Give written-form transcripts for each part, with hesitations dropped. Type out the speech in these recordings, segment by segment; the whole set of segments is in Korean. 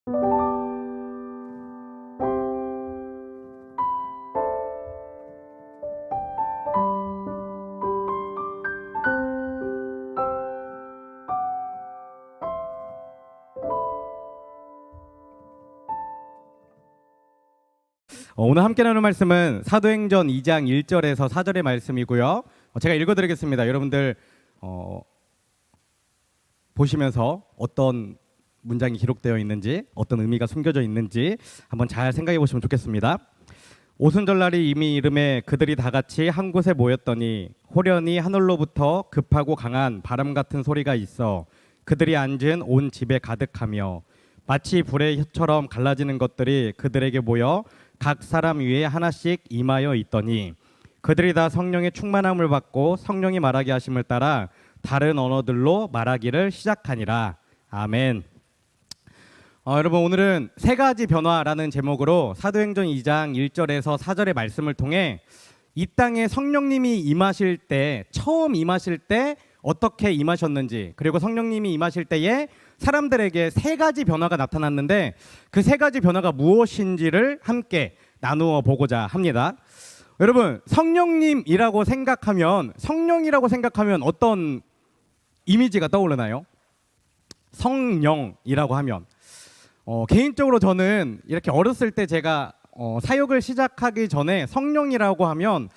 오늘 함께 나눌 말씀은 사도행전 2장 1절에서 4절의 말씀이고요. 제가 읽어드리겠습니다. 여러분들 보시면서 어떤 문장이 기록되어 있는지, 어떤 의미가 숨겨져 있는지 한번 잘 생각해 보시면 좋겠습니다. 오순절날이 이미 이름에 그들이 다 같이 한 곳에 모였더니 호련히 하늘로부터 급하고 강한 바람 같은 소리가 있어 그들이 앉은 온 집에 가득하며 마치 불의 혀처럼 갈라지는 것들이 그들에게 모여 각 사람 위에 하나씩 임하여 있더니 그들이 다 성령의 충만함을 받고 성령이 말하게 하심을 따라 다른 언어들로 말하기를 시작하니라. 아멘. 여러분, 오늘은 세 가지 변화라는 제목으로 사도행전 2장 1절에서 4절의 말씀을 통해 이 땅에 성령님이 임하실 때, 처음 임하실 때 어떻게 임하셨는지, 그리고 성령님이 임하실 때에 사람들에게 세 가지 변화가 나타났는데 그 세 가지 변화가 무엇인지를 함께 나누어 보고자 합니다. 여러분, 성령님이라고 생각하면, 성령이라고 생각하면 어떤 이미지가 떠오르나요? 성령이라고 하면 개인적으로 저는 이렇게 어렸을 때 제가 사역을 시작하기 전에 성령이라고 하면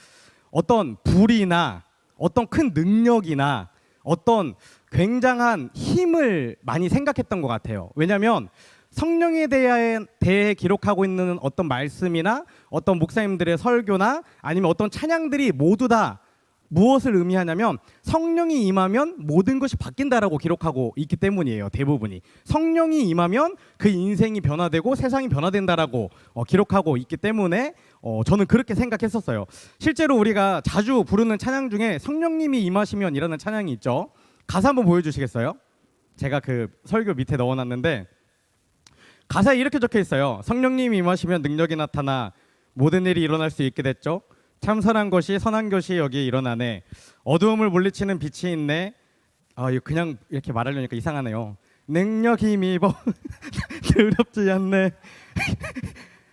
어떤 불이나 어떤 큰 능력이나 어떤 굉장한 힘을 많이 생각했던 것 같아요. 왜냐하면 성령에 대해 기록하고 있는 어떤 말씀이나 어떤 목사님들의 설교나 아니면 어떤 찬양들이 모두 다 무엇을 의미하냐면 성령이 임하면 모든 것이 바뀐다라고 기록하고 있기 때문이에요. 대부분이 성령이 임하면 그 인생이 변화되고 세상이 변화된다라고 기록하고 있기 때문에 저는 그렇게 생각했었어요. 실제로 우리가 자주 부르는 찬양 중에 성령님이 임하시면 이라는 찬양이 있죠. 가사 한번 보여주시겠어요? 제가 그 설교 밑에 넣어놨는데 가사에 이렇게 적혀 있어요. 성령님이 임하시면 능력이 나타나 모든 일이 일어날 수 있게 됐죠. 참 선한 것이 선한 것이 여기에 일어나네. 어두움을 물리치는 빛이 있네. 이거 그냥 이렇게 말하려니까 이상하네요. 능력 힘입어 두렵지 않네.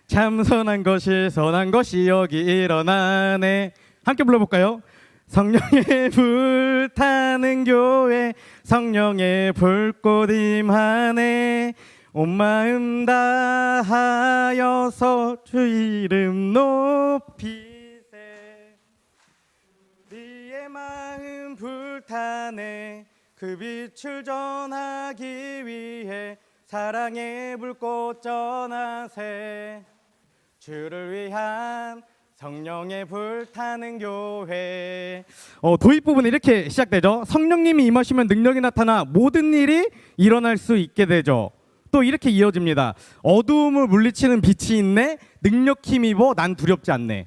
참 선한 것이 여기 일어나네. 함께 불러볼까요? 성령의 불타는 교회 성령의 불꽃 임하네. 온 마음 다하여서 주 이름 높이세. 우리의 마음 불타네. 그 빛을 전하기 위해 사랑의 불꽃 전하세. 주를 위한 성령의 불타는 교회. 도입 부분은 이렇게 시작되죠. 성령님이 임하시면 능력이 나타나 모든 일이 일어날 수 있게 되죠. 또 이렇게 이어집니다. 어두움을 물리치는 빛이 있네. 능력 힘입어 난 두렵지 않네.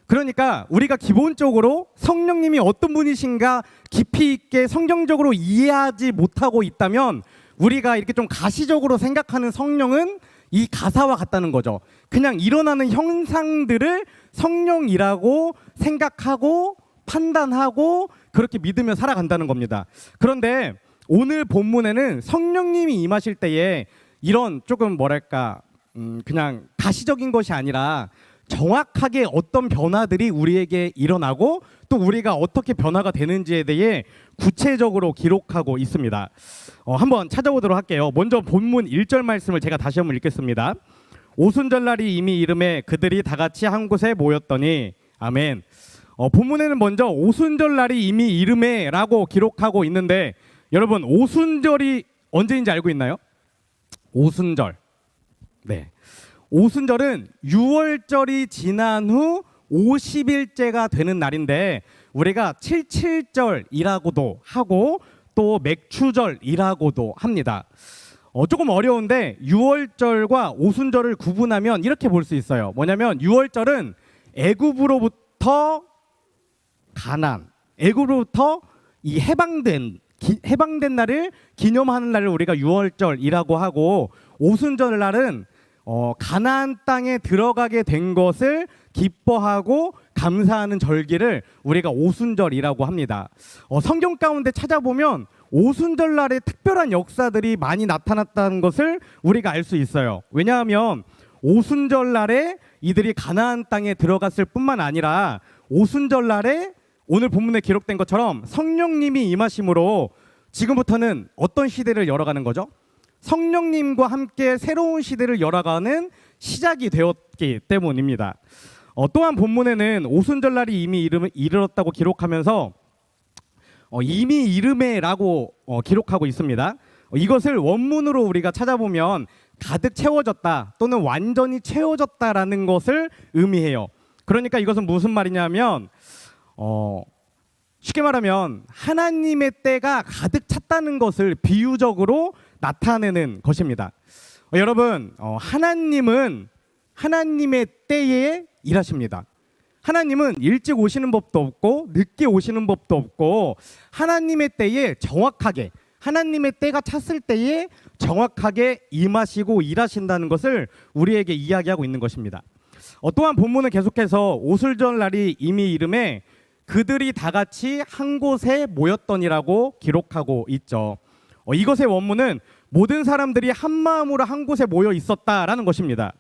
그러니까 우리가 기본적으로 성령님이 어떤 분이신가 깊이 있게 성경적으로 이해하지 못하고 있다면 우리가 이렇게 좀 가시적으로 생각하는 성령은 이 가사와 같다는 거죠. 그냥 일어나는 형상들을 성령이라고 생각하고 판단하고 그렇게 믿으며 살아간다는 겁니다. 그런데 오늘 본문에는 성령님이 임하실 때에 이런 조금 뭐랄까 그냥 가시적인 것이 아니라 정확하게 어떤 변화들이 우리에게 일어나고 또 우리가 어떻게 변화가 되는지에 대해 구체적으로 기록하고 있습니다. 한번 찾아보도록 할게요. 먼저 본문 1절 말씀을 제가 다시 한번 읽겠습니다. 오순절날이 이미 이름에 그들이 다 같이 한 곳에 모였더니 아멘. 본문에는 먼저 오순절날이 이미 이름에 라고 기록하고 있는데 여러분 오순절이 언제인지 알고 있나요? 오순절. 네. 오순절은 6월절이 지난 후 50일째가 되는 날인데 우리가 77절이라고도 하고 또 맥추절이라고도 합니다. 조금 어려운데 6월절과 오순절을 구분하면 이렇게 볼 수 있어요. 뭐냐면 6월절은 애굽으로부터 가난, 애굽으로부터 이 해방된 날을 기념하는 날을 우리가 6월절이라고 하고 오순절날은 가나안 땅에 들어가게 된 것을 기뻐하고 감사하는 절기를 우리가 오순절이라고 합니다. 성경 가운데 찾아보면 오순절날에 특별한 역사들이 많이 나타났다는 것을 우리가 알 수 있어요. 왜냐하면 오순절날에 이들이 가나안 땅에 들어갔을 뿐만 아니라 오순절날에 오늘 본문에 기록된 것처럼 성령님이 임하심으로 지금부터는 어떤 시대를 열어가는 거죠? 성령님과 함께 새로운 시대를 열어가는 시작이 되었기 때문입니다. 또한 본문에는 오순절날이 이미 이르렀다고 기록하면서 이미 이르매라고 기록하고 있습니다. 이것을 원문으로 우리가 찾아보면 가득 채워졌다 또는 완전히 채워졌다라는 것을 의미해요. 그러니까 이것은 무슨 말이냐면 쉽게 말하면 하나님의 때가 가득 찼다는 것을 비유적으로 나타내는 것입니다. 여러분, 하나님은 하나님의 때에 일하십니다. 하나님은 일찍 오시는 법도 없고 늦게 오시는 법도 없고 하나님의 때에 정확하게 하나님의 때가 찼을 때에 정확하게 임하시고 일하신다는 것을 우리에게 이야기하고 있는 것입니다. 또한 본문은 계속해서 오순절날이 이미 이름에 그들이 다 같이 한 곳에 모였더니라고 기록하고 있죠. 이것의 원문은 모든 사람들이 한 마음으로 한 곳에 모여 있었다라는 것입니다.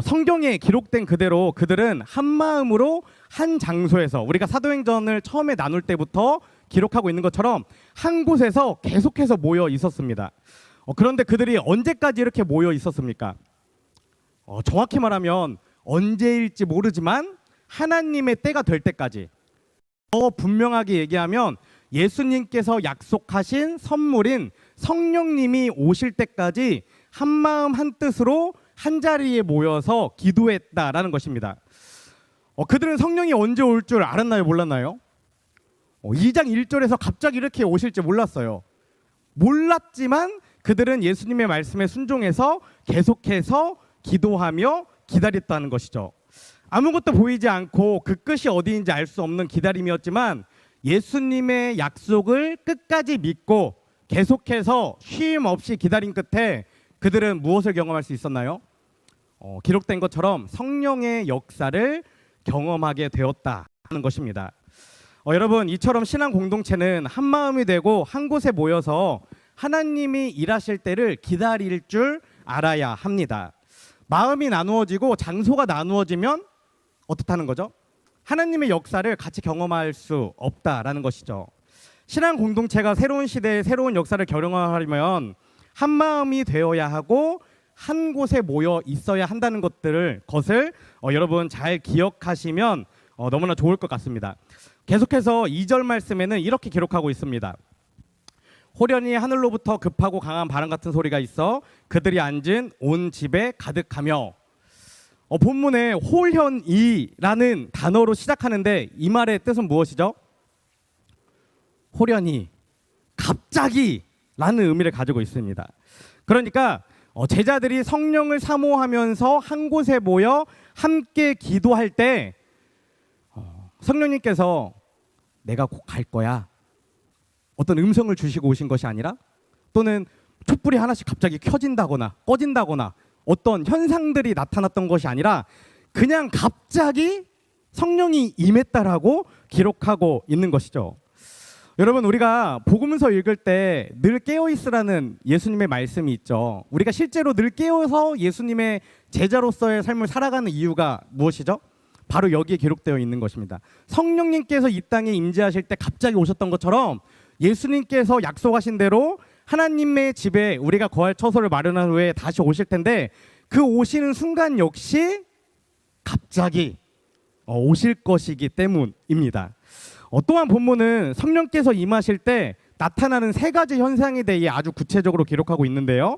성경에 기록된 그대로 그들은 한 마음으로 한 장소에서 우리가 사도행전을 처음에 나눌 때부터 기록하고 있는 것처럼 한 곳에서 계속해서 모여 있었습니다. 그런데 그들이 언제까지 이렇게 모여 있었습니까? 정확히 말하면 언제일지 모르지만 하나님의 때가 될 때까지, 더 분명하게 얘기하면 예수님께서 약속하신 선물인 성령님이 오실 때까지 한 마음 한 뜻으로 한 자리에 모여서 기도했다라는 것입니다. 그들은 성령이 언제 올 줄 알았나요? 몰랐나요? 2장 1절에서 갑자기 이렇게 오실지 몰랐어요. 몰랐지만 그들은 예수님의 말씀에 순종해서 계속해서 기도하며 기다렸다는 것이죠. 아무것도 보이지 않고 그 끝이 어디인지 알 수 없는 기다림이었지만 예수님의 약속을 끝까지 믿고 계속해서 쉼 없이 기다린 끝에 그들은 무엇을 경험할 수 있었나요? 기록된 것처럼 성령의 역사를 경험하게 되었다는 것입니다. 여러분, 이처럼 신앙 공동체는 한 마음이 되고 한 곳에 모여서 하나님이 일하실 때를 기다릴 줄 알아야 합니다. 마음이 나누어지고 장소가 나누어지면 어떻다는 거죠? 하나님의 역사를 같이 경험할 수 없다라는 것이죠. 신앙 공동체가 새로운 시대에 새로운 역사를 경험하려면 한 마음이 되어야 하고 한 곳에 모여 있어야 한다는 것을 여러분 잘 기억하시면 너무나 좋을 것 같습니다. 계속해서 2절 말씀에는 이렇게 기록하고 있습니다. 호련히 하늘로부터 급하고 강한 바람 같은 소리가 있어 그들이 앉은 온 집에 가득하며, 본문에 홀현이라는 단어로 시작하는데 이 말의 뜻은 무엇이죠? 홀현이, 갑자기 라는 의미를 가지고 있습니다. 그러니까 제자들이 성령을 사모하면서 한 곳에 모여 함께 기도할 때 성령님께서 내가 곧 갈 거야, 어떤 음성을 주시고 오신 것이 아니라, 또는 촛불이 하나씩 갑자기 켜진다거나 꺼진다거나 어떤 현상들이 나타났던 것이 아니라 그냥 갑자기 성령이 임했다라고 기록하고 있는 것이죠. 여러분, 우리가 복음서 읽을 때 늘 깨어있으라는 예수님의 말씀이 있죠. 우리가 실제로 늘 깨어서 예수님의 제자로서의 삶을 살아가는 이유가 무엇이죠? 바로 여기에 기록되어 있는 것입니다. 성령님께서 이 땅에 임재하실 때 갑자기 오셨던 것처럼 예수님께서 약속하신 대로 하나님의 집에 우리가 거할 처소를 마련한 후에 다시 오실 텐데 그 오시는 순간 역시 갑자기 오실 것이기 때문입니다. 또한 본문은 성령께서 임하실 때 나타나는 세 가지 현상에 대해 아주 구체적으로 기록하고 있는데요.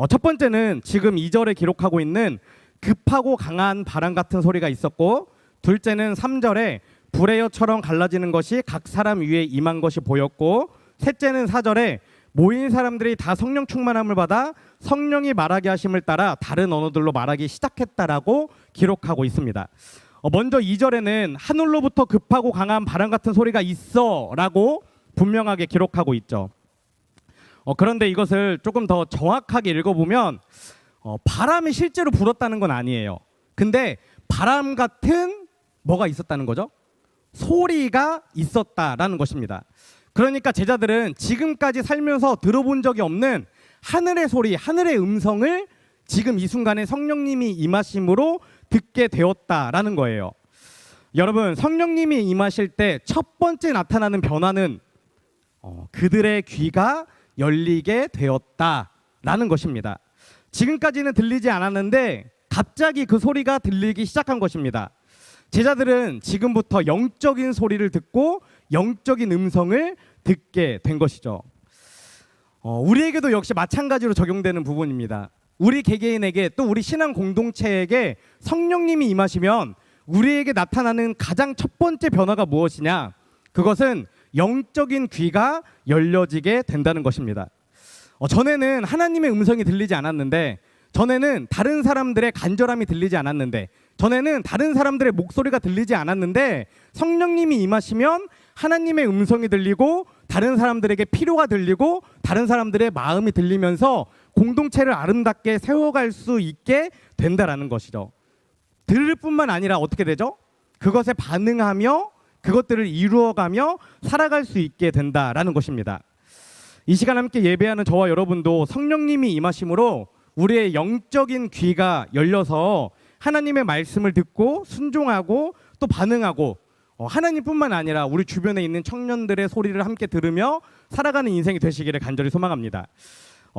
첫 번째는 지금 2절에 기록하고 있는 급하고 강한 바람 같은 소리가 있었고, 둘째는 3절에 불의 여처럼 갈라지는 것이 각 사람 위에 임한 것이 보였고, 셋째는 4절에 모인 사람들이 다 성령 충만함을 받아 성령이 말하게 하심을 따라 다른 언어들로 말하기 시작했다라고 기록하고 있습니다. 먼저 2절에는 하늘로부터 급하고 강한 바람 같은 소리가 있어 라고 분명하게 기록하고 있죠. 그런데 이것을 조금 더 정확하게 읽어보면 바람이 실제로 불었다는 건 아니에요. 근데 바람 같은 뭐가 있었다는 거죠? 소리가 있었다라는 것입니다. 그러니까 제자들은 지금까지 살면서 들어본 적이 없는 하늘의 소리, 하늘의 음성을 지금 이 순간에 성령님이 임하심으로 듣게 되었다라는 거예요. 여러분, 성령님이 임하실 때 첫 번째 나타나는 변화는 그들의 귀가 열리게 되었다라는 것입니다. 지금까지는 들리지 않았는데 갑자기 그 소리가 들리기 시작한 것입니다. 제자들은 지금부터 영적인 소리를 듣고 영적인 음성을 듣게 된 것이죠. 우리에게도 역시 마찬가지로 적용되는 부분입니다. 우리 개개인에게 또 우리 신앙 공동체에게 성령님이 임하시면 우리에게 나타나는 가장 첫 번째 변화가 무엇이냐? 그것은 영적인 귀가 열려지게 된다는 것입니다. 전에는 하나님의 음성이 들리지 않았는데, 전에는 다른 사람들의 간절함이 들리지 않았는데, 전에는 다른 사람들의 목소리가 들리지 않았는데 성령님이 임하시면 하나님의 음성이 들리고 다른 사람들에게 필요가 들리고 다른 사람들의 마음이 들리면서 공동체를 아름답게 세워갈 수 있게 된다라는 것이죠. 들을 뿐만 아니라 어떻게 되죠? 그것에 반응하며 그것들을 이루어가며 살아갈 수 있게 된다라는 것입니다. 이 시간 함께 예배하는 저와 여러분도 성령님이 임하심으로 우리의 영적인 귀가 열려서 하나님의 말씀을 듣고 순종하고 또 반응하고 하나님뿐만 아니라 우리 주변에 있는 청년들의 소리를 함께 들으며 살아가는 인생이 되시기를 간절히 소망합니다.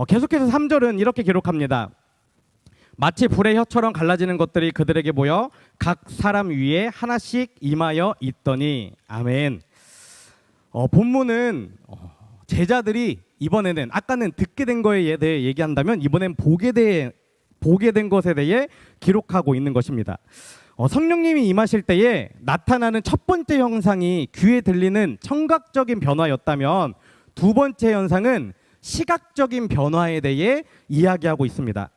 계속해서 3절은 이렇게 기록합니다. 마치 불의 혀처럼 갈라지는 것들이 그들에게 모여 각 사람 위에 하나씩 임하여 있더니. 아멘. 본문은 제자들이 이번에는, 아까는 듣게 된 거에 대해 얘기한다면 이번엔 보게 된 것에 대해 기록하고 있는 것입니다. 성령님이 임하실 때에 나타나는 첫 번째 형상이 귀에 들리는 청각적인 변화였다면 두 번째 현상은 시각적인 변화에 대해 이야기하고 있습니다.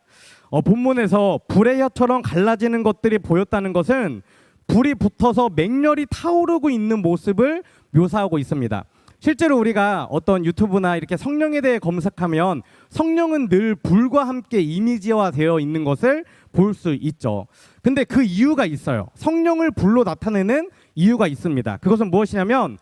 본문에서 불의 혀처럼 갈라지는 것들이 보였다는 것은 불이 붙어서 맹렬히 타오르고 있는 모습을 묘사하고 있습니다. 실제로 우리가 어떤 유튜브나 이렇게 성령에 대해 검색하면 성령은 늘 불과 함께 이미지화 되어 있는 것을 볼 수 있죠. 근데 그 이유가 있어요. 성령을 불로 나타내는 이유가 있습니다. 그것은 무엇이냐면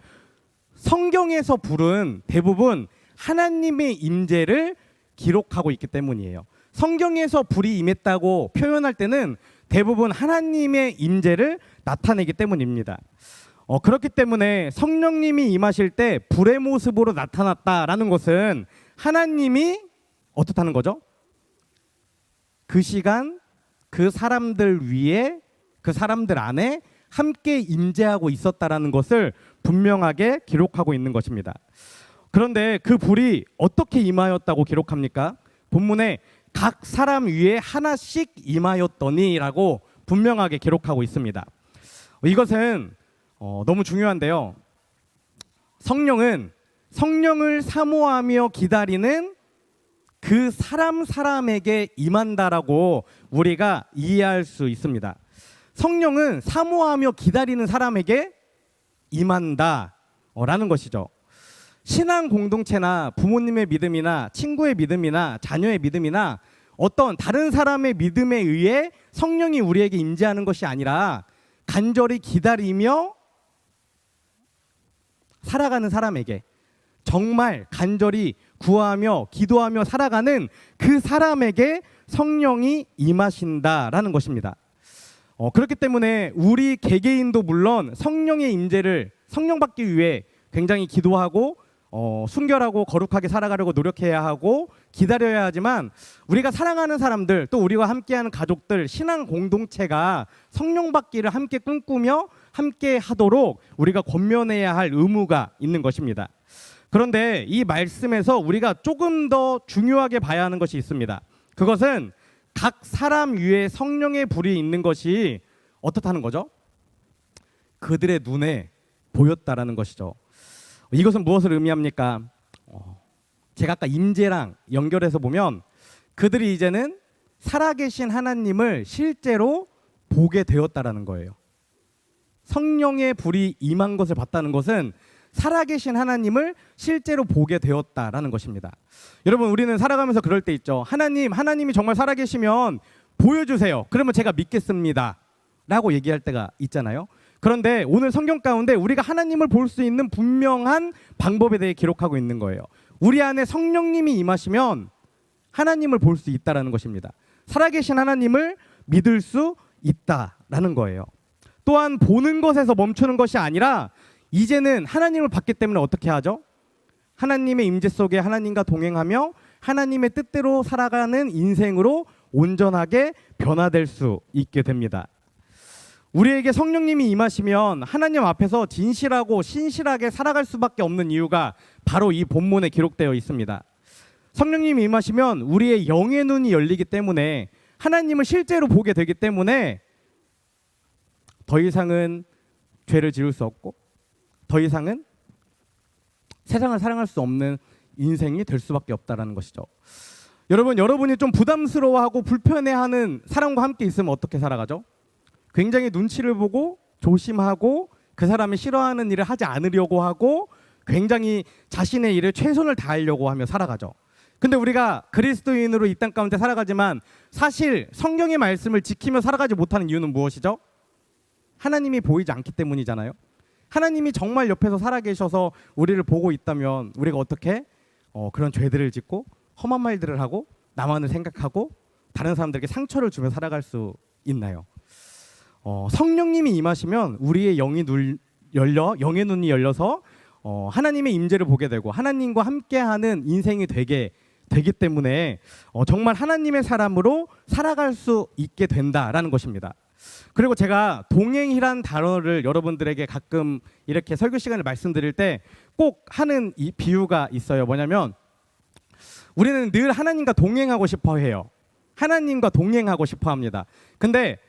성경에서 불은 대부분 하나님의 임재를 기록하고 있기 때문이에요. 성경에서 불이 임했다고 표현할 때는 대부분 하나님의 임재를 나타내기 때문입니다. 그렇기 때문에 성령님이 임하실 때 불의 모습으로 나타났다라는 것은 하나님이 어떻다는 거죠? 그 시간 그 사람들 위에, 그 사람들 안에 함께 임재하고 있었다라는 것을 분명하게 기록하고 있는 것입니다. 그런데 그 불이 어떻게 임하였다고 기록합니까? 본문에 각 사람 위에 하나씩 임하였더니라고 분명하게 기록하고 있습니다. 이것은 너무 중요한데요. 성령을 사모하며 기다리는 그 사람에게 임한다라고 우리가 이해할 수 있습니다. 성령은 사모하며 기다리는 사람에게 임한다라는 것이죠. 신앙 공동체나 부모님의 믿음이나 친구의 믿음이나 자녀의 믿음이나 어떤 다른 사람의 믿음에 의해 성령이 우리에게 임재하는 것이 아니라 간절히 기다리며 살아가는 사람에게, 정말 간절히 구하며 기도하며 살아가는 그 사람에게 성령이 임하신다라는 것입니다. 그렇기 때문에 우리 개개인도 물론 성령의 임재를 성령받기 위해 굉장히 기도하고 순결하고 거룩하게 살아가려고 노력해야 하고 기다려야 하지만 우리가 사랑하는 사람들, 또 우리와 함께하는 가족들, 신앙 공동체가 성령받기를 함께 꿈꾸며 함께 하도록 우리가 권면해야 할 의무가 있는 것입니다. 그런데 이 말씀에서 우리가 조금 더 중요하게 봐야 하는 것이 있습니다. 그것은 각 사람 위에 성령의 불이 있는 것이 어떻다는 거죠? 그들의 눈에 보였다라는 것이죠. 이것은 무엇을 의미합니까? 제가 아까 임재랑 연결해서 보면 그들이 이제는 살아계신 하나님을 실제로 보게 되었다라는 거예요. 성령의 불이 임한 것을 봤다는 것은 살아계신 하나님을 실제로 보게 되었다라는 것입니다. 여러분, 우리는 살아가면서 그럴 때 있죠. 하나님이 정말 살아계시면 보여주세요. 그러면 제가 믿겠습니다 라고 얘기할 때가 있잖아요. 그런데 오늘 성경 가운데 우리가 하나님을 볼 수 있는 분명한 방법에 대해 기록하고 있는 거예요. 우리 안에 성령님이 임하시면 하나님을 볼 수 있다라는 것입니다. 살아계신 하나님을 믿을 수 있다라는 거예요. 또한 보는 것에서 멈추는 것이 아니라 이제는 하나님을 봤기 때문에 어떻게 하죠? 하나님의 임재 속에 하나님과 동행하며 하나님의 뜻대로 살아가는 인생으로 온전하게 변화될 수 있게 됩니다. 우리에게 성령님이 임하시면 하나님 앞에서 진실하고 신실하게 살아갈 수밖에 없는 이유가 바로 이 본문에 기록되어 있습니다. 성령님이 임하시면 우리의 영의 눈이 열리기 때문에 하나님을 실제로 보게 되기 때문에 더 이상은 죄를 지을 수 없고 더 이상은 세상을 사랑할 수 없는 인생이 될 수밖에 없다라는 것이죠. 여러분이 좀 부담스러워하고 불편해하는 사람과 함께 있으면 어떻게 살아가죠? 굉장히 눈치를 보고 조심하고 그 사람이 싫어하는 일을 하지 않으려고 하고 굉장히 자신의 일에 최선을 다하려고 하며 살아가죠. 근데 우리가 그리스도인으로 이 땅 가운데 살아가지만 사실 성경의 말씀을 지키며 살아가지 못하는 이유는 무엇이죠? 하나님이 보이지 않기 때문이잖아요. 하나님이 정말 옆에서 살아계셔서 우리를 보고 있다면 우리가 어떻게 그런 죄들을 짓고 험한 말들을 하고 나만을 생각하고 다른 사람들에게 상처를 주며 살아갈 수 있나요? 성령님이 임하시면 우리의 영의 눈이 열려서 하나님의 임재를 보게 되고 하나님과 함께하는 인생이 되기 때문에 정말 하나님의 사람으로 살아갈 수 있게 된다라는 것입니다. 그리고 제가 동행이란 단어를 여러분들에게 가끔 이렇게 설교 시간을 말씀드릴 때 꼭 하는 이 비유가 있어요. 뭐냐면 우리는 늘 하나님과 동행하고 싶어 해요. 하나님과 동행하고 싶어 합니다. 근데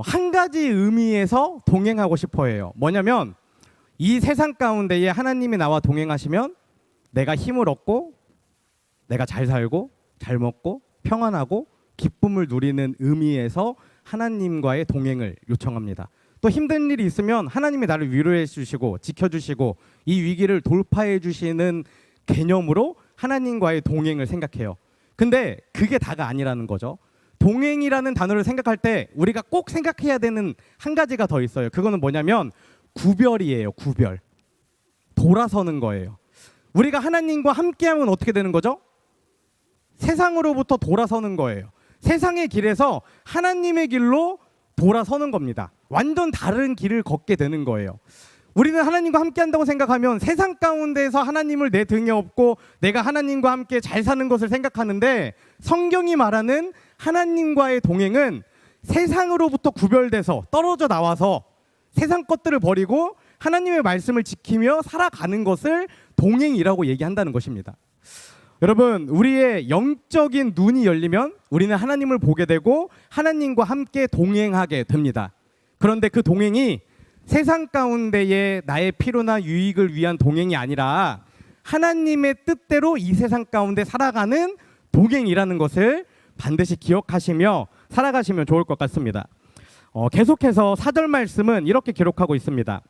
한 가지 의미에서 동행하고 싶어 해요. 뭐냐면 이 세상 가운데에 하나님이 나와 동행하시면 내가 힘을 얻고 내가 잘 살고 잘 먹고 평안하고 기쁨을 누리는 의미에서 하나님과의 동행을 요청합니다. 또 힘든 일이 있으면 하나님이 나를 위로해 주시고 지켜주시고 이 위기를 돌파해 주시는 개념으로 하나님과의 동행을 생각해요. 근데 그게 다가 아니라는 거죠. 동행이라는 단어를 생각할 때 우리가 꼭 생각해야 되는 한 가지가 더 있어요. 그거는 뭐냐면 구별이에요. 구별. 돌아서는 거예요. 우리가 하나님과 함께하면 어떻게 되는 거죠? 세상으로부터 돌아서는 거예요. 세상의 길에서 하나님의 길로 돌아서는 겁니다. 완전 다른 길을 걷게 되는 거예요. 우리는 하나님과 함께 한다고 생각하면 세상 가운데서 하나님을 내 등에 업고 내가 하나님과 함께 잘 사는 것을 생각하는데 성경이 말하는 하나님과의 동행은 세상으로부터 구별돼서 떨어져 나와서 세상 것들을 버리고 하나님의 말씀을 지키며 살아가는 것을 동행이라고 얘기한다는 것입니다. 여러분, 우리의 영적인 눈이 열리면 우리는 하나님을 보게 되고 하나님과 함께 동행하게 됩니다. 그런데 그 동행이 세상 가운데에 나의 필요나 유익을 위한 동행이 아니라 하나님의 뜻대로 이 세상 가운데 살아가는 동행이라는 것을 반드시 기억하시며 살아가시면 좋을 것 같습니다. 계속해서 4절 말씀은 이렇게 기록하고 있습니다.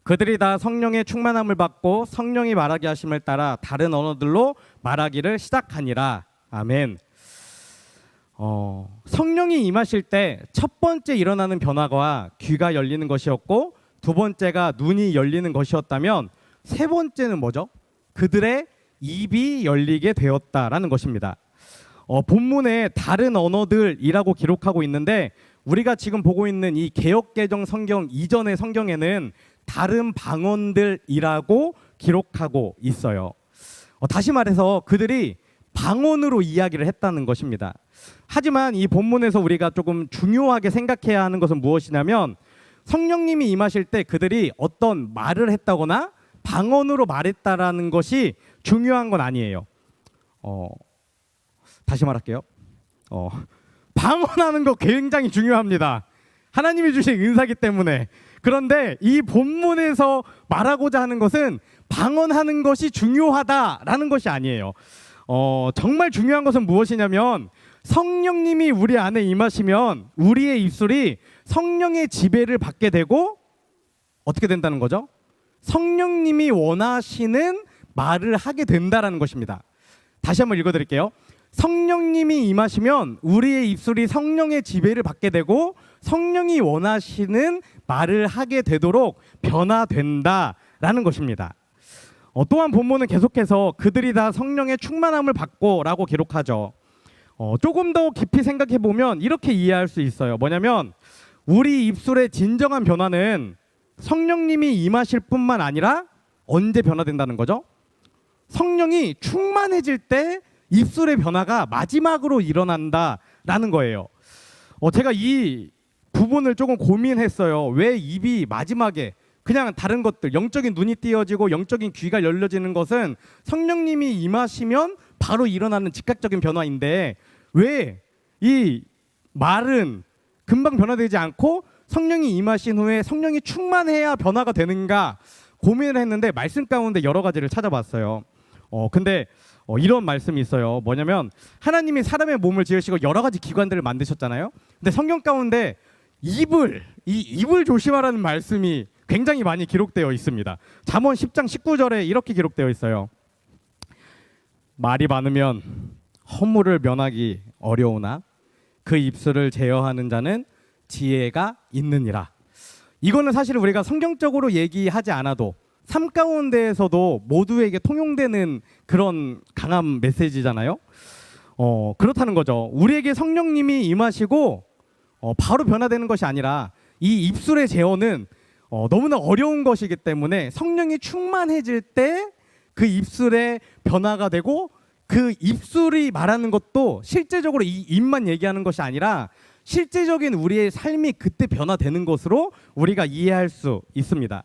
그들이 다 성령의 충만함을 받고 성령이 말하게 하심을 따라 다른 언어들로 말하기를 시작하니라. 아멘. 성령이 임하실 때 첫 번째 일어나는 변화가 귀가 열리는 것이었고 두 번째가 눈이 열리는 것이었다면 세 번째는 뭐죠? 그들의 입이 열리게 되었다라는 것입니다. 본문에 다른 언어들이라고 기록하고 있는데 우리가 지금 보고 있는 이 개역개정 성경 이전의 성경에는 다른 방언들이라고 기록하고 있어요. 다시 말해서 그들이 방언으로 이야기를 했다는 것입니다. 하지만 이 본문에서 우리가 조금 중요하게 생각해야 하는 것은 무엇이냐면 성령님이 임하실 때 그들이 어떤 말을 했다거나 방언으로 말했다라는 것이 중요한 건 아니에요. 다시 말할게요. 방언하는 거 굉장히 중요합니다. 하나님이 주신 은사기 때문에. 그런데 이 본문에서 말하고자 하는 것은 방언하는 것이 중요하다라는 것이 아니에요. 정말 중요한 것은 무엇이냐면 성령님이 우리 안에 임하시면 우리의 입술이 성령의 지배를 받게 되고 어떻게 된다는 거죠? 성령님이 원하시는 말을 하게 된다라는 것입니다. 다시 한번 읽어드릴게요. 성령님이 임하시면 우리의 입술이 성령의 지배를 받게 되고 성령이 원하시는 말을 하게 되도록 변화된다라는 것입니다. 또한 본문은 계속해서 그들이 다 성령의 충만함을 받고라고 기록하죠. 조금 더 깊이 생각해 보면 이렇게 이해할 수 있어요. 뭐냐면 우리 입술의 진정한 변화는 성령님이 임하실 뿐만 아니라 언제 변화된다는 거죠? 성령이 충만해질 때 입술의 변화가 마지막으로 일어난다라는 거예요. 제가 이 부분을 조금 고민했어요. 왜 입이 마지막에, 그냥 다른 것들, 영적인 눈이 띄어지고 영적인 귀가 열려지는 것은 성령님이 임하시면 바로 일어나는 즉각적인 변화인데 왜 이 말은 금방 변화되지 않고 성령이 임하신 후에 성령이 충만해야 변화가 되는가 고민을 했는데 말씀 가운데 여러 가지를 찾아봤어요. 근데 이런 말씀이 있어요. 뭐냐면 하나님이 사람의 몸을 지으시고 여러 가지 기관들을 만드셨잖아요. 근데 성경 가운데 입을 조심하라는 말씀이 굉장히 많이 기록되어 있습니다. 잠언 10장 19절에 이렇게 기록되어 있어요. 말이 많으면 허물을 면하기 어려우나 그 입술을 제어하는 자는 지혜가 있느니라. 이거는 사실 우리가 성경적으로 얘기하지 않아도 삶 가운데에서도 모두에게 통용되는 그런 강한 메시지잖아요. 그렇다는 거죠. 우리에게 성령님이 임하시고 바로 변화되는 것이 아니라 이 입술의 제어는 너무나 어려운 것이기 때문에 성령이 충만해질 때 그 입술의 변화가 되고 그 입술이 말하는 것도 실제적으로 이 입만 얘기하는 것이 아니라 실제적인 우리의 삶이 그때 변화되는 것으로 우리가 이해할 수 있습니다.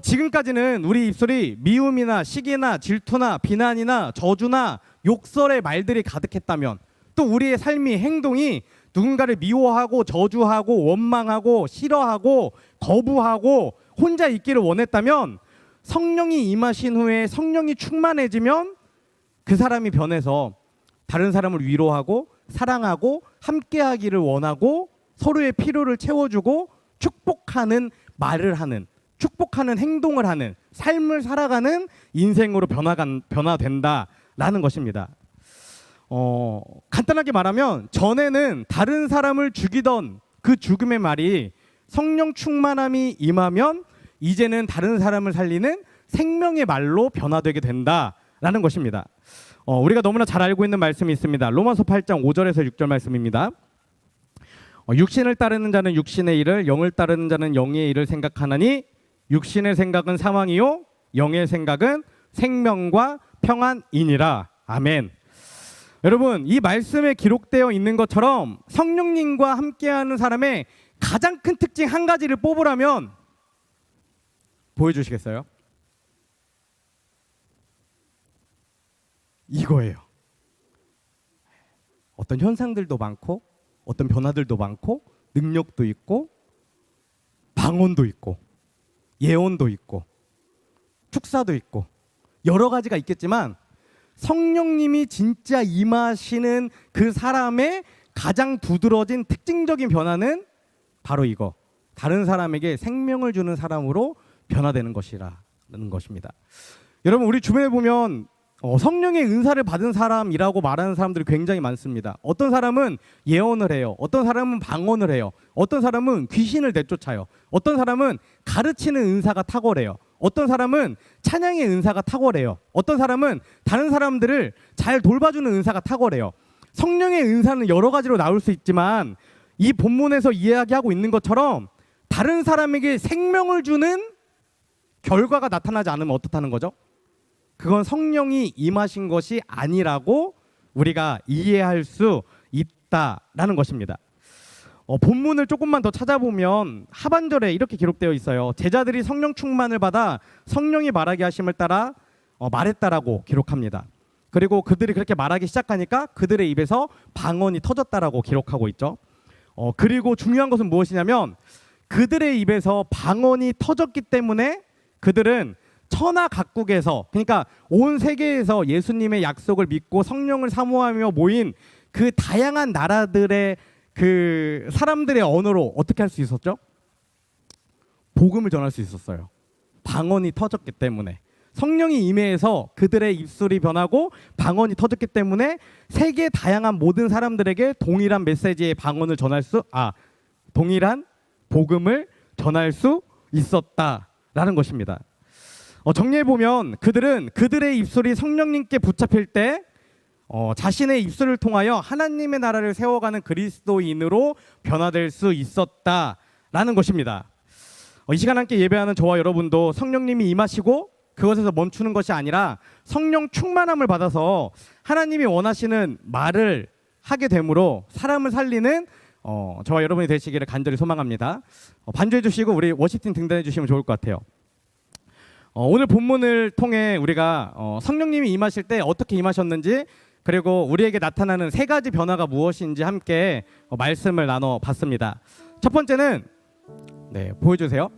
지금까지는 우리 입술이 미움이나 시기나 질투나 비난이나 저주나 욕설의 말들이 가득했다면 또 우리의 삶이 행동이 누군가를 미워하고 저주하고 원망하고 싫어하고 거부하고 혼자 있기를 원했다면 성령이 임하신 후에 성령이 충만해지면 그 사람이 변해서 다른 사람을 위로하고 사랑하고 함께하기를 원하고 서로의 필요를 채워주고 축복하는 말을 하는, 축복하는 행동을 하는, 삶을 살아가는 인생으로 변화된다라는 것입니다. 간단하게 말하면 전에는 다른 사람을 죽이던 그 죽음의 말이 성령 충만함이 임하면 이제는 다른 사람을 살리는 생명의 말로 변화되게 된다라는 것입니다. 우리가 너무나 잘 알고 있는 말씀이 있습니다. 로마서 8장 5절에서 6절 말씀입니다. 육신을 따르는 자는 육신의 일을, 영을 따르는 자는 영의 일을 생각하나니 육신의 생각은 사망이요 영의 생각은 생명과 평안이니라. 아멘. 여러분, 이 말씀에 기록되어 있는 것처럼 성령님과 함께하는 사람의 가장 큰 특징 한 가지를 뽑으라면 보여주시겠어요? 이거예요. 어떤 현상들도 많고 어떤 변화들도 많고 능력도 있고 방언도 있고 예언도 있고 축사도 있고 여러 가지가 있겠지만 성령님이 진짜 임하시는 그 사람의 가장 두드러진 특징적인 변화는 바로 이거, 다른 사람에게 생명을 주는 사람으로 변화되는 것이라는 것입니다. 여러분, 우리 주변에 보면 성령의 은사를 받은 사람이라고 말하는 사람들이 굉장히 많습니다. 어떤 사람은 예언을 해요. 어떤 사람은 방언을 해요. 어떤 사람은 귀신을 내쫓아요. 어떤 사람은 가르치는 은사가 탁월해요. 어떤 사람은 찬양의 은사가 탁월해요. 어떤 사람은 다른 사람들을 잘 돌봐주는 은사가 탁월해요. 성령의 은사는 여러 가지로 나올 수 있지만 이 본문에서 이야기하고 있는 것처럼 다른 사람에게 생명을 주는 결과가 나타나지 않으면 어떻다는 거죠? 그건 성령이 임하신 것이 아니라고 우리가 이해할 수 있다라는 것입니다. 본문을 조금만 더 찾아보면 하반절에 이렇게 기록되어 있어요. 제자들이 성령 충만을 받아 성령이 말하게 하심을 따라 말했다라고 기록합니다. 그리고 그들이 그렇게 말하기 시작하니까 그들의 입에서 방언이 터졌다라고 기록하고 있죠. 그리고 중요한 것은 무엇이냐면 그들의 입에서 방언이 터졌기 때문에 그들은 천하 각국에서, 그러니까 온 세계에서 예수님의 약속을 믿고 성령을 사모하며 모인 그 다양한 나라들의 그 사람들의 언어로 어떻게 할 수 있었죠? 복음을 전할 수 있었어요. 방언이 터졌기 때문에. 성령이 임해서 그들의 입술이 변하고 방언이 터졌기 때문에 세계 다양한 모든 사람들에게 동일한 메시지의 동일한 복음을 전할 수 있었다라는 것입니다. 정리해 보면 그들은 그들의 입술이 성령님께 붙잡힐 때 자신의 입술을 통하여 하나님의 나라를 세워가는 그리스도인으로 변화될 수 있었다라는 것입니다. 이 시간 함께 예배하는 저와 여러분도 성령님이 임하시고 그것에서 멈추는 것이 아니라 성령 충만함을 받아서 하나님이 원하시는 말을 하게 되므로 사람을 살리는 저와 여러분이 되시기를 간절히 소망합니다. 반주해 주시고 우리 워시팀 등단해 주시면 좋을 것 같아요. 오늘 본문을 통해 우리가 성령님이 임하실 때 어떻게 임하셨는지, 그리고 우리에게 나타나는 세 가지 변화가 무엇인지 함께 말씀을 나눠봤습니다. 첫 번째는 보여주세요.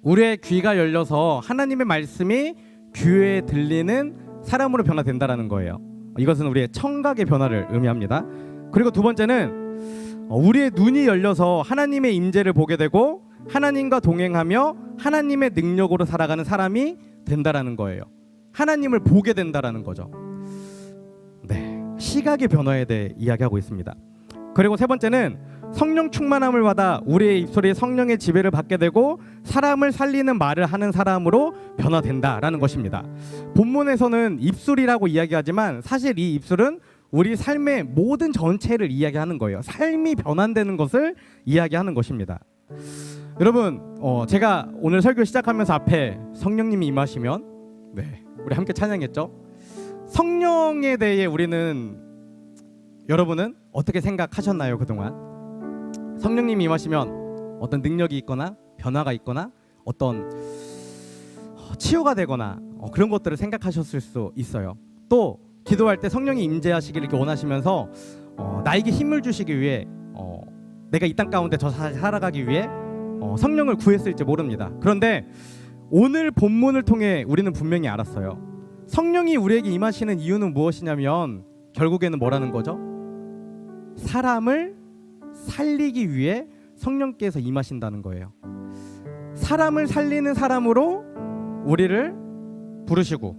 우리의 귀가 열려서 하나님의 말씀이 귀에 들리는 사람으로 변화된다라는 거예요. 이것은 우리의 청각의 변화를 의미합니다. 그리고 두 번째는 우리의 눈이 열려서 하나님의 임재를 보게 되고 하나님과 동행하며 하나님의 능력으로 살아가는 사람이 된다라는 거예요. 하나님을 보게 된다라는 거죠. 시각의 변화에 대해 이야기하고 있습니다. 그리고 세 번째는 성령 충만함을 받아 우리의 입술이 성령의 지배를 받게 되고 사람을 살리는 말을 하는 사람으로 변화된다라는 것입니다. 본문에서는 입술이라고 이야기하지만 사실 이 입술은 우리 삶의 모든 전체를 이야기하는 거예요. 삶이 변환되는 것을 이야기하는 것입니다. 여러분, 제가 오늘 설교 시작하면서 앞에 성령님이 임하시면 우리 함께 찬양했죠. 성령에 대해 여러분은 어떻게 생각하셨나요? 그동안 성령님이 임하시면 어떤 능력이 있거나 변화가 있거나 어떤 치유가 되거나 그런 것들을 생각하셨을 수 있어요. 또 기도할 때 성령이 임재하시기를 원하시면서 나에게 힘을 주시기 위해 내가 이 땅 가운데 더 살아가기 위해 성령을 구했을지 모릅니다. 그런데 오늘 본문을 통해 우리는 분명히 알았어요. 성령이 우리에게 임하시는 이유는 무엇이냐면 결국에는 뭐라는 거죠? 사람을 살리기 위해 성령께서 임하신다는 거예요. 사람을 살리는 사람으로 우리를 부르시고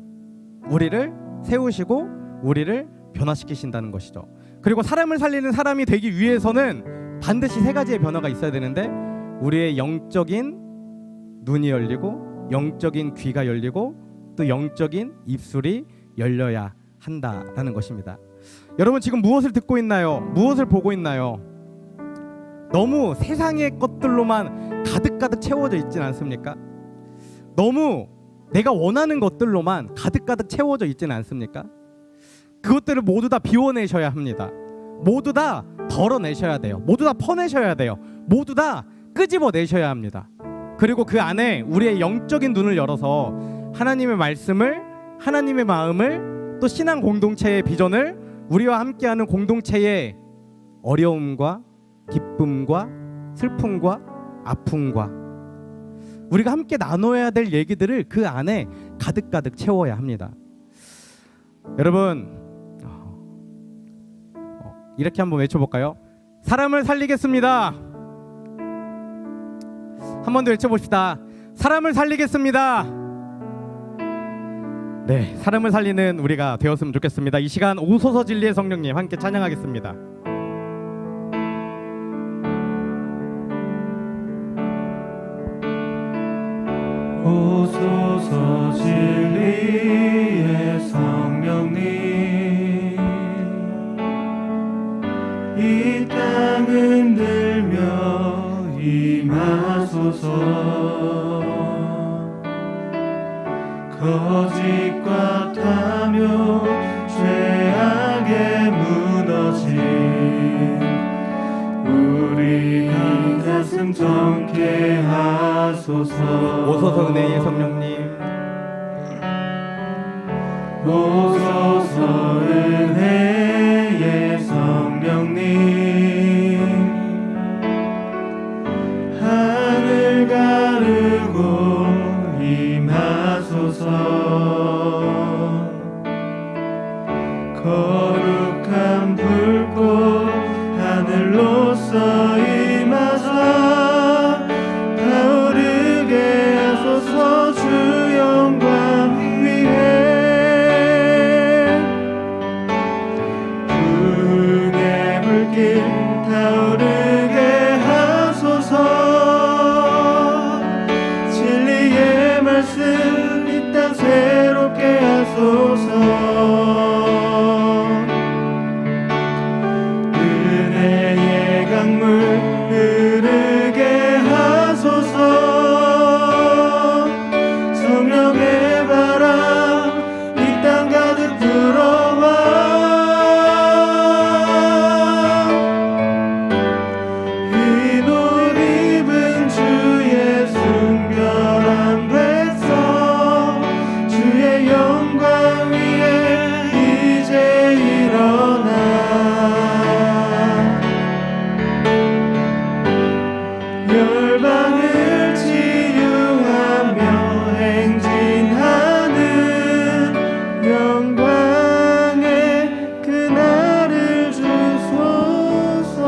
우리를 세우시고 우리를 변화시키신다는 것이죠. 그리고 사람을 살리는 사람이 되기 위해서는 반드시 세 가지의 변화가 있어야 되는데 우리의 영적인 눈이 열리고 영적인 귀가 열리고 또 영적인 입술이 열려야 한다라는 것입니다. 여러분 지금 무엇을 듣고 있나요? 무엇을 보고 있나요? 너무 세상의 것들로만 가득가득 채워져 있진 않습니까? 너무 내가 원하는 것들로만 가득가득 채워져 있지는 않습니까? 그것들을 모두 다 비워내셔야 합니다. 모두 다 덜어내셔야 돼요. 모두 다 퍼내셔야 돼요. 모두 다 끄집어내셔야 합니다. 그리고 그 안에 우리의 영적인 눈을 열어서 하나님의 말씀을, 하나님의 마음을, 또 신앙 공동체의 비전을, 우리와 함께하는 공동체의 어려움과 기쁨과 슬픔과 아픔과 우리가 함께 나눠야 될 얘기들을 그 안에 가득가득 채워야 합니다. 여러분 이렇게 한번 외쳐볼까요? 사람을 살리겠습니다. 한 번 더 외쳐봅시다. 사람을 살리겠습니다. 사람을 살리는 우리가 되었으면 좋겠습니다. 이 시간 오소서 진리의 성령님 함께 찬양하겠습니다. 오소서 진리의 성령님, 이 땅 흔들며 임하소서. 거짓과 탐욕 죄악에 무너진 우리 가슴 정케 하소서. 오소서 은혜의 성령님, 오소서 은혜의 성령님, 하늘 가르고 임하소서. 거룩한 불꽃 하늘로서 임하사 타오르게 하소서. 주 강물 흐르게 하소서. 성령의 바람 이 땅 가득 불어와 흰 옷 입은 주의 순결한 백성 주의 영광 위에 이제 일어나 열방을 치유하며 행진하는 영광의 그날을 주소서.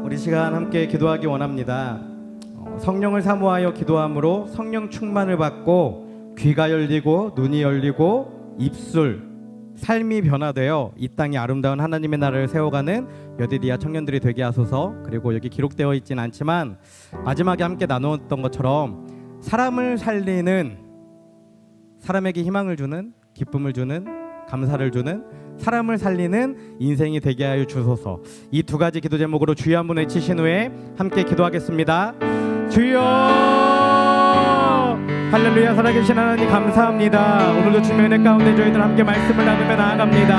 우리 시간 함께 기도하기 원합니다. 성령을 사모하여 기도함으로 성령 충만을 받고 귀가 열리고 눈이 열리고 입술, 삶이 변화되어 이 땅에 아름다운 하나님의 나라를 세워가는 여디디아 청년들이 되게 하소서. 그리고 여기 기록되어 있진 않지만 마지막에 함께 나누었던 것처럼 사람을 살리는, 사람에게 희망을 주는, 기쁨을 주는, 감사를 주는, 사람을 살리는 인생이 되게 하여 주소서. 이 두 가지 기도 제목으로 주여 한번 외치신 후에 함께 기도하겠습니다. 주여! 할렐루야. 살아계신 하나님 감사합니다. 오늘도 주님의 은혜 가운데 저희들 함께 말씀을 나누며 나아갑니다.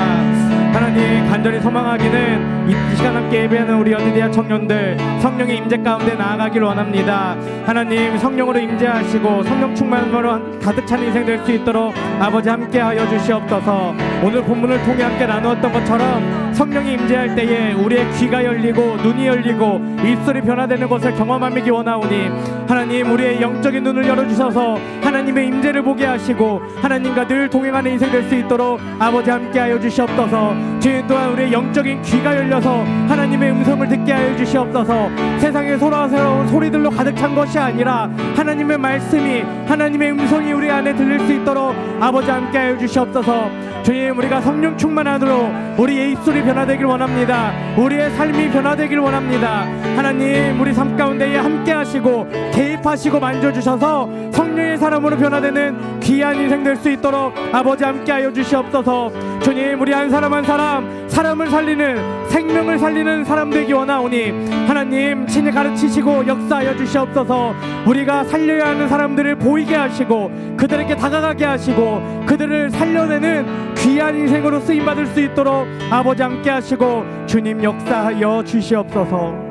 하나님, 간절히 소망하기는 이 시간 함께 예배하는 우리 여디디아 청년들 성령의 임재 가운데 나아가길 원합니다. 하나님, 성령으로 임재하시고 성령 충만으로 가득 찬 인생 될 수 있도록 아버지 함께하여 주시옵소서. 오늘 본문을 통해 함께 나누었던 것처럼 성령이 임재할 때에 우리의 귀가 열리고 눈이 열리고 입술이 변화되는 것을 경험하기 원하오니 하나님, 우리의 영적인 눈을 열어주셔서 하나님의 임재를 보게 하시고 하나님과 늘 동행하는 인생 될 수 있도록 아버지 함께하여 주시옵소서. 주님 또한 우리의 영적인 귀가 열려서 하나님의 음성을 듣게 하여 주시옵소서. 세상의 소란스러운 소리들로 가득 찬 것이 아니라 하나님의 말씀이, 하나님의 음성이 우리 안에 들릴 수 있도록 아버지 함께하여 주시옵소서. 주님, 우리가 성령 충만하도록 우리의 입술이 변화되길 원합니다. 우리의 삶이 변화되길 원합니다. 하나님, 우리 삶 가운데에 함께하시고 개입하시고 만져주셔서 성령의 사람으로 변화되는 귀한 인생 될 수 있도록 아버지 함께하여 주시옵소서. 주님, 우리 한 사람 한 사람 사람을 살리는, 생명을 살리는 사람 되기 원하오니 하나님, 친히 가르치시고 역사하여 주시옵소서. 우리가 살려야 하는 사람들을 보이게 하시고 그들에게 다가가게 하시고 그들을 살려내는 귀한 인생으로 쓰임받을 수 있도록 아버지 함께 하시고 주님 역사하여 주시옵소서.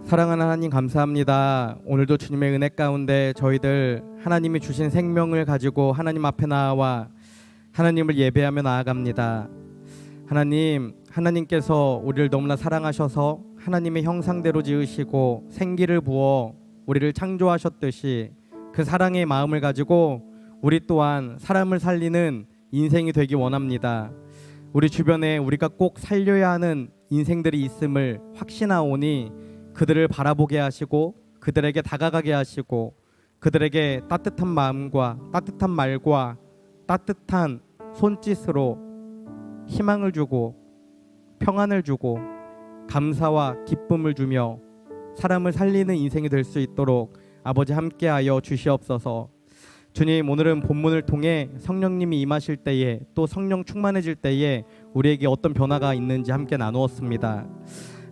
사랑하는 하나님 감사합니다. 오늘도 주님의 은혜 가운데 저희들 하나님이 주신 생명을 가지고 하나님 앞에 나와 하나님을 예배하며 나아갑니다. 하나님, 하나님께서 우리를 너무나 사랑하셔서 하나님의 형상대로 지으시고 생기를 부어 우리를 창조하셨듯이 그 사랑의 마음을 가지고 우리 또한 사람을 살리는 인생이 되기 원합니다. 우리 주변에 우리가 꼭 살려야 하는 인생들이 있음을 확신하오니 그들을 바라보게 하시고 그들에게 다가가게 하시고 그들에게 따뜻한 마음과 따뜻한 말과 따뜻한 손짓으로 희망을 주고 평안을 주고 감사와 기쁨을 주며 사람을 살리는 인생이 될 수 있도록 아버지 함께하여 주시옵소서. 주님, 오늘은 본문을 통해 성령님이 임하실 때에 또 성령 충만해질 때에 우리에게 어떤 변화가 있는지 함께 나누었습니다.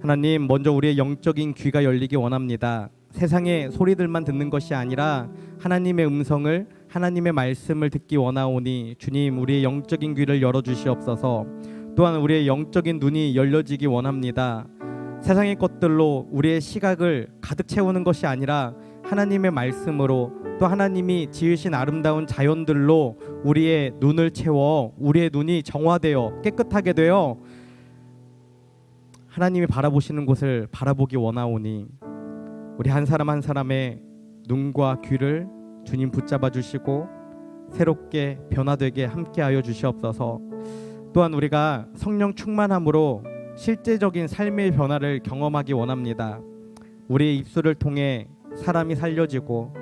하나님, 먼저 우리의 영적인 귀가 열리기 원합니다. 세상의 소리들만 듣는 것이 아니라 하나님의 음성을, 하나님의 말씀을 듣기 원하오니 주님, 우리의 영적인 귀를 열어주시옵소서. 또한 우리의 영적인 눈이 열려지기 원합니다. 세상의 것들로 우리의 시각을 가득 채우는 것이 아니라 하나님의 말씀으로 또 하나님이 지으신 아름다운 자연들로 우리의 눈을 채워 우리의 눈이 정화되어 깨끗하게 되어 하나님이 바라보시는 곳을 바라보기 원하오니 우리 한 사람 한 사람의 눈과 귀를 주님 붙잡아 주시고 새롭게 변화되게 함께하여 주시옵소서. 또한 우리가 성령 충만함으로 실제적인 삶의 변화를 경험하기 원합니다. 우리의 입술을 통해 사람이 살려지고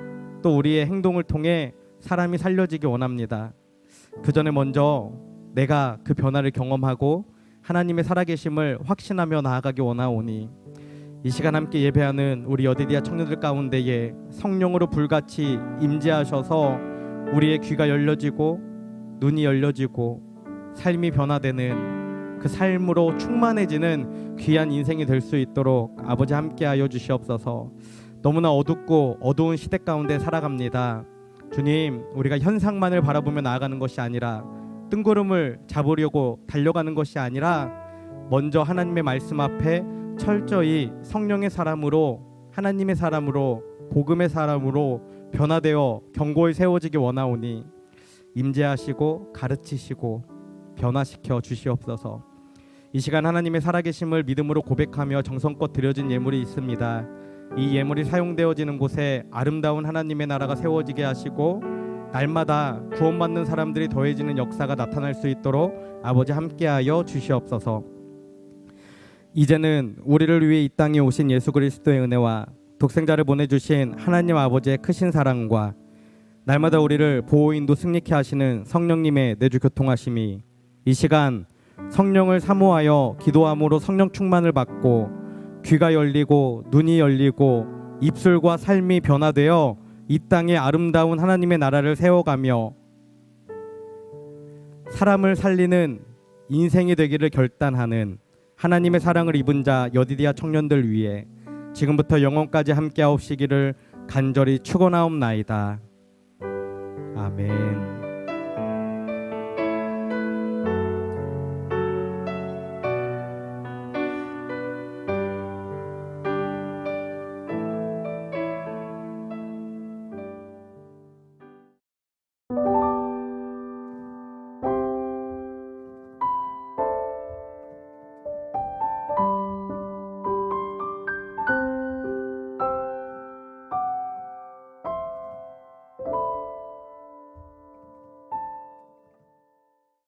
또 우리의 행동을 통해 사람이 살려지기 원합니다. 그 전에 먼저 내가 그 변화를 경험하고 하나님의 살아계심을 확신하며 나아가기 원하오니 이 시간 함께 예배하는 우리 여디디아 청년들 가운데에 성령으로 불같이 임재하셔서 우리의 귀가 열려지고 눈이 열려지고 삶이 변화되는 그 삶으로 충만해지는 귀한 인생이 될 수 있도록 아버지 함께하여 주시옵소서. 너무나 어둡고 어두운 시대 가운데 살아갑니다. 주님, 우리가 현상만을 바라보며 나아가는 것이 아니라 뜬구름을 잡으려고 달려가는 것이 아니라 먼저 하나님의 말씀 앞에 철저히 성령의 사람으로, 하나님의 사람으로, 복음의 사람으로 변화되어 경고에 세워지기 원하오니 임재하시고 가르치시고 변화시켜 주시옵소서. 이 시간 하나님의 살아계심을 믿음으로 고백하며 정성껏 드려진 예물이 있습니다. 이 예물이 사용되어지는 곳에 아름다운 하나님의 나라가 세워지게 하시고 날마다 구원받는 사람들이 더해지는 역사가 나타날 수 있도록 아버지 함께하여 주시옵소서. 이제는 우리를 위해 이 땅에 오신 예수 그리스도의 은혜와 독생자를 보내주신 하나님 아버지의 크신 사랑과 날마다 우리를 보호인도 승리케 하시는 성령님의 내주 교통하심이 이 시간 성령을 사모하여 기도함으로 성령 충만을 받고 귀가 열리고 눈이 열리고 입술과 삶이 변화되어 이 땅에 아름다운 하나님의 나라를 세워가며 사람을 살리는 인생이 되기를 결단하는 하나님의 사랑을 입은 자 여디디아 청년들 위해 지금부터 영원까지 함께하옵시기를 간절히 축원하옵나이다. 아멘.